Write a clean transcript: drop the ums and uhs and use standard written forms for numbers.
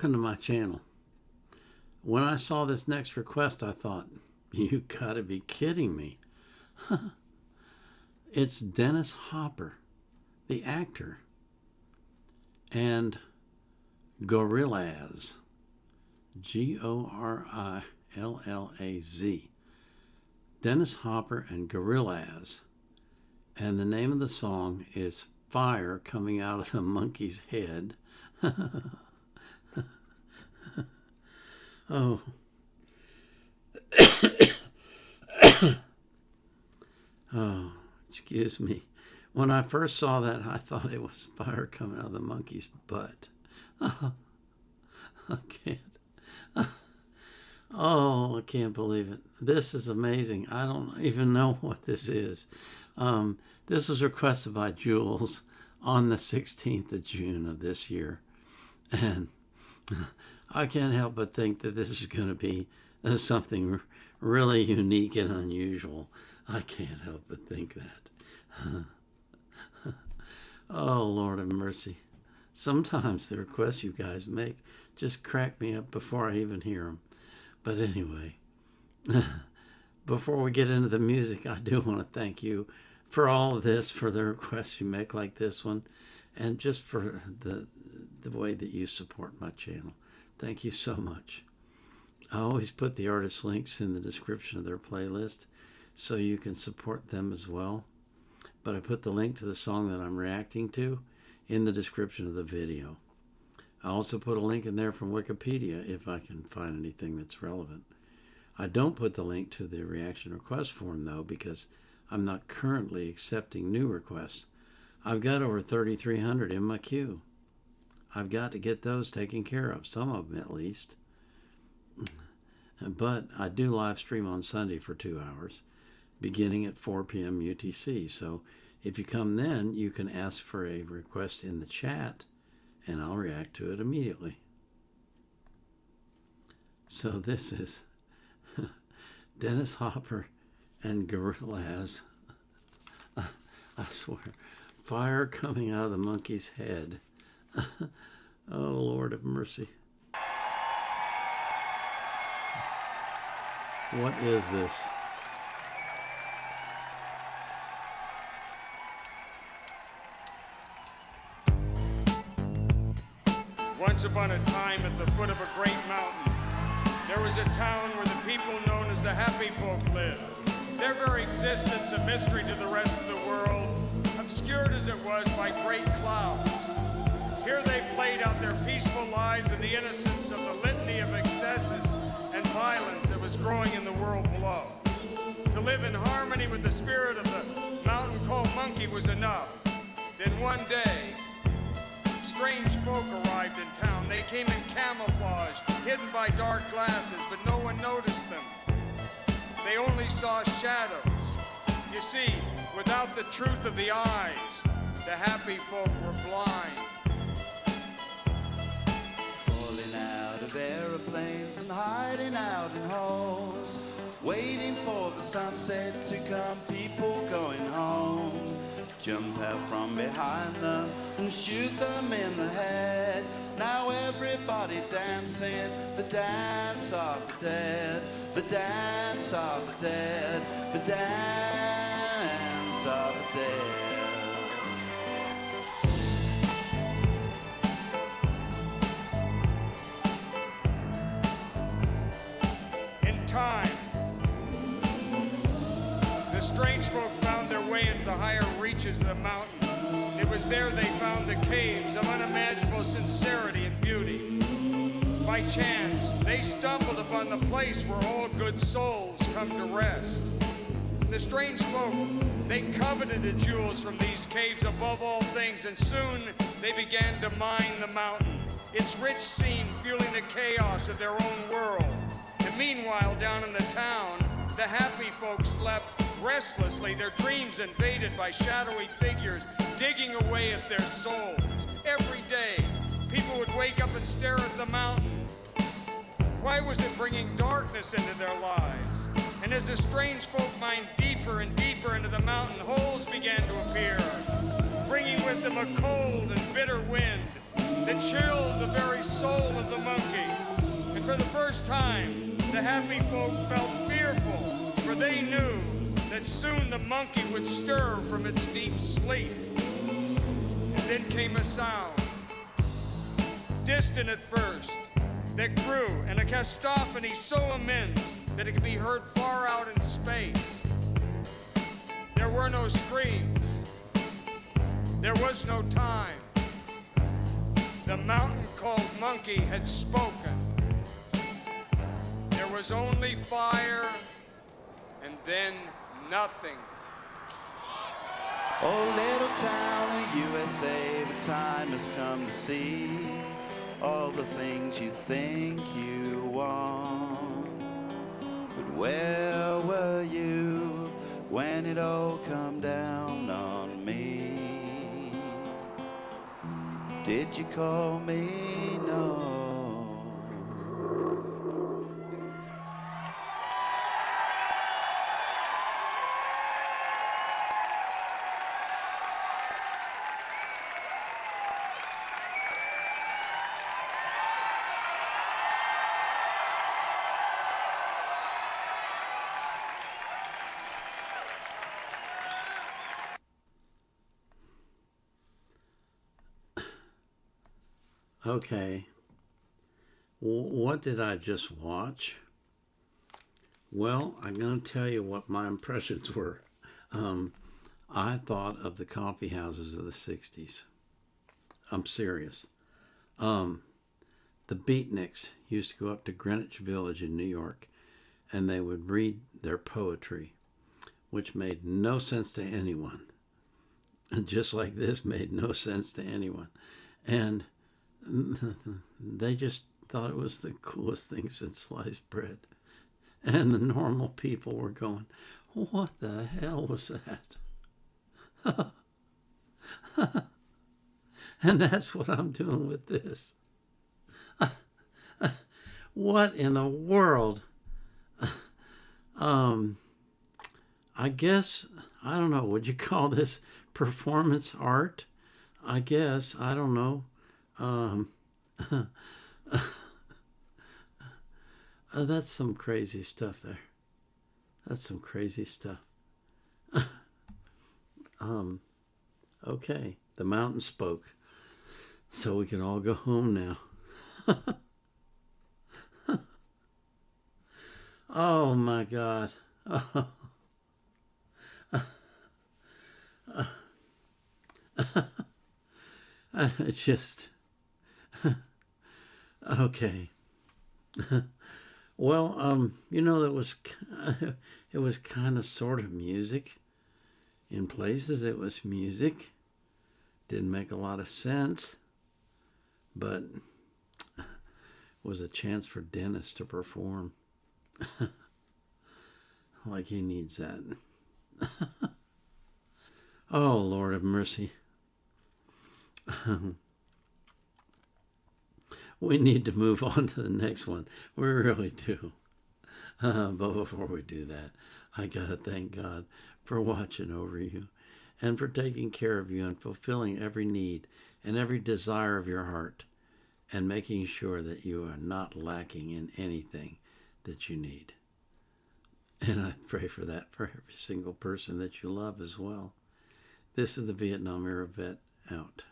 welcome to my channel. When I saw this next request, I thought, you gotta be kidding me. It's Dennis Hopper, the actor, and Gorillaz, Gorillaz. Dennis Hopper and Gorillaz. And the name of the song is Fire Coming Out of the Monkey's Head. Oh. Oh, excuse me. When I first saw that, I thought it was fire coming out of the monkey's butt. Oh, I can't. Oh, I can't believe it. This is amazing. I don't even know what this is. This was requested by Jules on the 16th of June of this year. And I can't help but think that this is going to be something really unique and unusual. I can't help but think that. Oh, Lord of mercy. Sometimes the requests you guys make just crack me up before I even hear them. But anyway, before we get into the music, I do want to thank you for all of this, for the requests you make like this one, and just for the way that you support my channel. Thank you so much. I always put the artist links in the description of their playlist so you can support them as well. But I put the link to the song that I'm reacting to in the description of the video. I also put a link in there from Wikipedia if I can find anything that's relevant. I don't put the link to the reaction request form though, because I'm not currently accepting new requests. I've got over 3,300 in my queue. I've got to get those taken care of, some of them at least. But I do live stream on Sunday for 2 hours, beginning at 4 p.m. UTC. So if you come then, you can ask for a request in the chat, and I'll react to it immediately. So this is Dennis Hopper and Gorillaz. I swear, fire coming out of the monkey's head. Oh, Lord of mercy. What is this? Once upon a time, at the foot of a great mountain, there was a town where the people known as the happy folk lived. Their very existence a mystery to the rest of the world, obscured as it was by great clouds. Here they played out their peaceful lives in the innocence of the litany of excesses and violence that was growing in the world below. To live in harmony with the spirit of the mountain called monkey was enough. Then one day, strange folk arrived in town. They came in camouflage, hidden by dark glasses, but no one noticed them. They only saw shadows. You see, without the truth of the eyes, the happy folk were blind. Falling out of airplanes and hiding out in holes, waiting for the sunset to come, people going home. Jump out from behind them and shoot them in the head. Now everybody dancing the dance of the dead, the dance of the dead, the dance of the dead. In time, the strange folk found their way into the higher reaches of the mountain. It was there they found the caves of unimaginable sincerity and beauty. By chance, they stumbled upon the place where all good souls come to rest. The strange folk, they coveted the jewels from these caves above all things, and soon they began to mine the mountain, its rich scene fueling the chaos of their own world. And meanwhile, down in the town, the happy folk slept restlessly, their dreams invaded by shadowy figures digging away at their souls. Every day, people would wake up and stare at the mountain. Why was it bringing darkness into their lives? And as the strange folk mined deeper and deeper into the mountain, holes began to appear, bringing with them a cold and bitter wind. that chilled the very soul of the monkey. And for the first time, the happy folk felt fearful, for they knew that soon the monkey would stir from its deep sleep. And then came a sound, distant at first, that grew, and a cacophony so immense that it could be heard far out in space. There were no screams. There was no time. The mountain called Monkey had spoken. There was only fire, and then nothing. Oh, little town in USA, the time has come to see all the things you think you want. But where were you when it all come down on me? Did you call me? No. Okay. What did I just watch? Well, I'm going to tell you what my impressions were. I thought of the coffee houses of the 60s. I'm serious. The beatniks used to go up to Greenwich Village in New York, and they would read their poetry, which made no sense to anyone. Just like this made no sense to anyone. And they just thought it was the coolest thing since sliced bread. And the normal people were going, what the hell was that? And that's what I'm doing with this. What in the world? I guess, I don't know, would you call this performance art? I guess, I don't know. That's some crazy stuff there. That's some crazy stuff. Okay, the mountain spoke, so we can all go home now. Oh my God. Just okay. Well, that was it was kind of sort of music. In places it was music. Didn't make a lot of sense, but it was a chance for Dennis to perform. Like he needs that. Oh, Lord of mercy. We need to move on to the next one. We really do. But before we do that, I got to thank God for watching over you and for taking care of you and fulfilling every need and every desire of your heart and making sure that you are not lacking in anything that you need. And I pray for that for every single person that you love as well. This is the Vietnam Era Vet out.